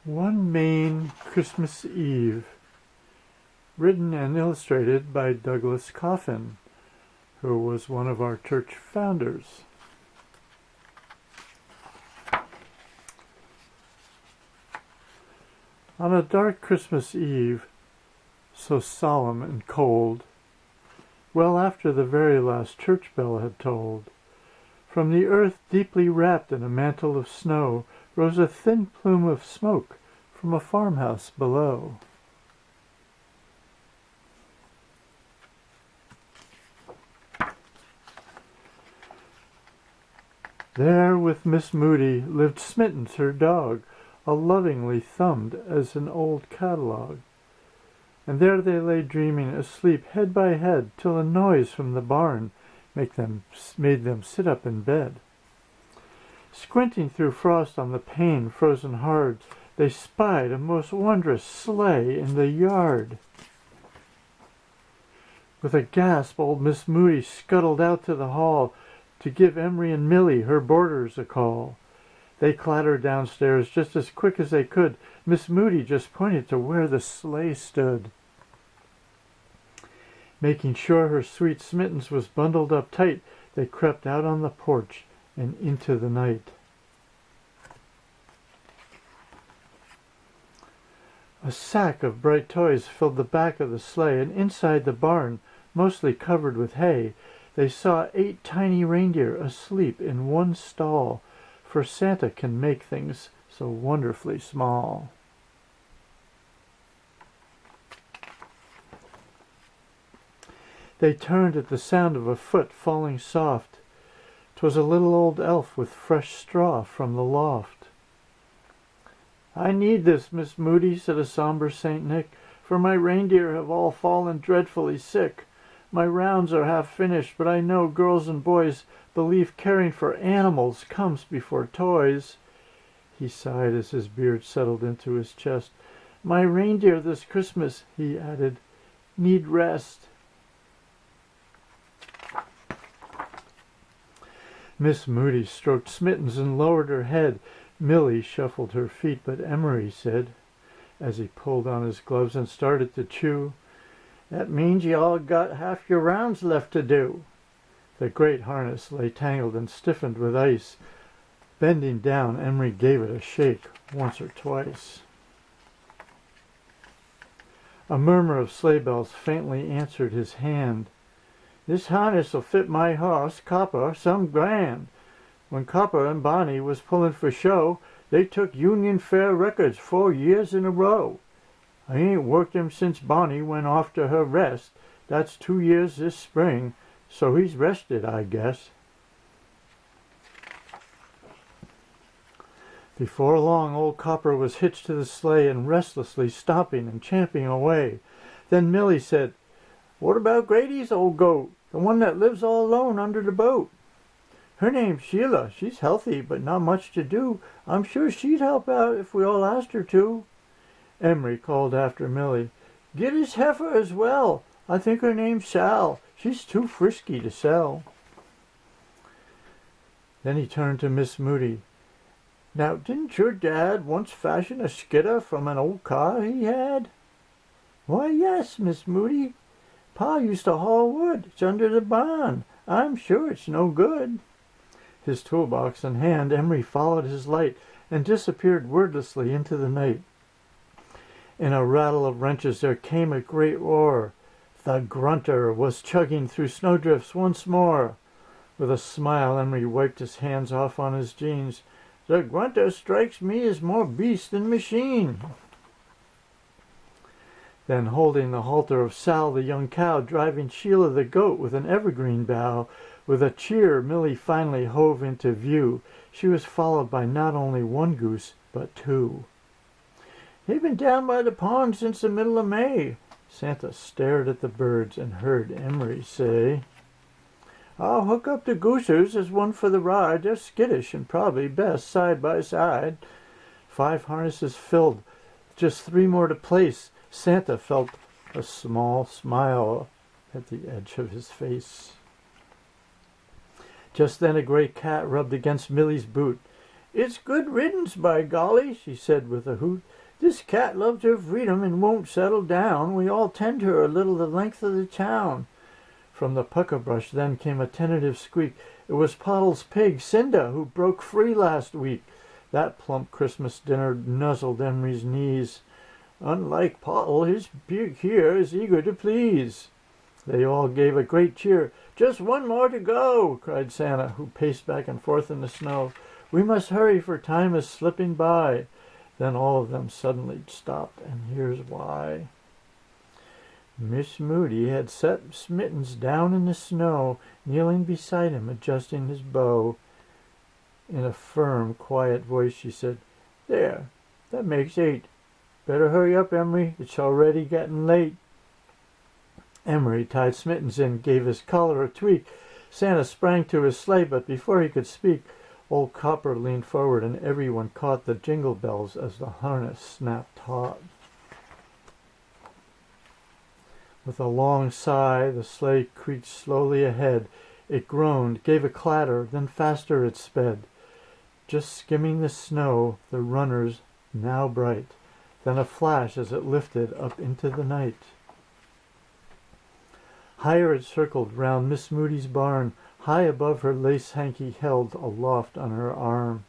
One Maine Christmas Eve, written and illustrated by Douglas Coffin, who was one of our church founders. On a dark Christmas Eve, so solemn and cold, well after the very last church bell had tolled, from the earth deeply wrapped in a mantle of snow rose a thin plume of smoke from a farmhouse below. There with Miss Moody lived Smittens, her dog, a lovingly thumbed as an old catalogue. And there they lay dreaming, asleep head by head, till a noise from the barn made them sit up in bed. Squinting through frost on the pane frozen hard, they spied a most wondrous sleigh in the yard. With a gasp, old Miss Moody scuttled out to the hall to give Emery and Millie, her boarders, a call. They clattered downstairs just as quick as they could. Miss Moody just pointed to where the sleigh stood. Making sure her sweet Smittens was bundled up tight, they crept out on the porch and into the night. A sack of bright toys filled the back of the sleigh, and inside the barn, mostly covered with hay, they saw 8 tiny reindeer asleep in one stall, for Santa can make things so wonderfully small. They turned at the sound of a foot falling soft. 'Twas a little old elf with fresh straw from the loft. "I need this, Miss Moody," said a somber Saint Nick, "for my reindeer have all fallen dreadfully sick. My rounds are half finished, but I know girls and boys believe caring for animals comes before toys." He sighed as his beard settled into his chest. "My reindeer this Christmas," he added, "need rest." Miss Moody stroked Smittens and lowered her head. Millie shuffled her feet, but Emery said, as he pulled on his gloves and started to chew, "That means you all got half your rounds left to do." The great harness lay tangled and stiffened with ice. Bending down, Emery gave it a shake once or twice. A murmur of sleigh bells faintly answered his hand. "This harness'll fit my horse, Copper, some grand. When Copper and Bonnie was pullin' for show, they took Union Fair records 4 years in a row. I ain't worked him since Bonnie went off to her rest. That's 2 years this spring, so he's rested, I guess." Before long, old Copper was hitched to the sleigh and restlessly stomping and champing away. Then Millie said, "What about Grady's old goat, the one that lives all alone under the boat?" "Her name's Sheila. She's healthy, but not much to do. I'm sure she'd help out if we all asked her to." Emery called after Millie, "Get his heifer as well. I think her name's Sal. She's too frisky to sell." Then he turned to Miss Moody. "Now, didn't your dad once fashion a skidder from an old car he had?" "Why, yes, Miss Moody. Pa used to haul wood. It's under the barn. I'm sure it's no good." His toolbox in hand, Emery followed his light and disappeared wordlessly into the night. In a rattle of wrenches there came a great roar. The grunter was chugging through snowdrifts once more. With a smile, Emery wiped his hands off on his jeans. "The grunter strikes me as more beast than machine." Then, holding the halter of Sal the young cow, driving Sheila the goat with an evergreen bough, with a cheer Millie finally hove into view. She was followed by not only one goose, but 2. "They've been down by the pond since the middle of May." Santa stared at the birds and heard Emery say, "I'll hook up the goosers as one for the ride. They're skittish and probably best side by side." 5 harnesses filled, just 3 more to place. Santa felt a small smile at the edge of his face. Just then a gray cat rubbed against Millie's boot. "It's good riddance, by golly," she said with a hoot. "This cat loves her freedom and won't settle down. We all tend her a little the length of the town." From the pucker brush then came a tentative squeak. It was Pottle's pig, Cinda, who broke free last week. That plump Christmas dinner nuzzled Emery's knees. Unlike Pottle, his pig here is eager to please. They all gave a great cheer. "Just one more to go," cried Santa, who paced back and forth in the snow. "We must hurry, for time is slipping by." Then all of them suddenly stopped, and here's why. Miss Moody had set Smittens down in the snow, kneeling beside him, adjusting his bow. In a firm, quiet voice she said, "There, that makes 8. Better hurry up, Emery. It's already getting late." Emery tied Smittens in, gave his collar a tweak. Santa sprang to his sleigh, but before he could speak, old Copper leaned forward, and everyone caught the jingle bells as the harness snapped taut. With a long sigh, the sleigh creaked slowly ahead. It groaned, gave a clatter, then faster it sped. Just skimming the snow, the runners, now bright, then a flash as it lifted up into the night. Higher it circled round Miss Moody's barn, high above her lace hanky held aloft on her arm.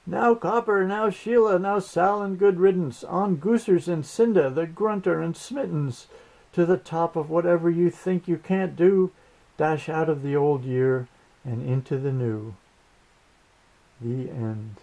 "Now Copper, now Sheila, now Sal, and good riddance, on Goosers and Cinda, the grunter and Smittens, to the top of whatever you think you can't do, dash out of the old year and into the new." The end.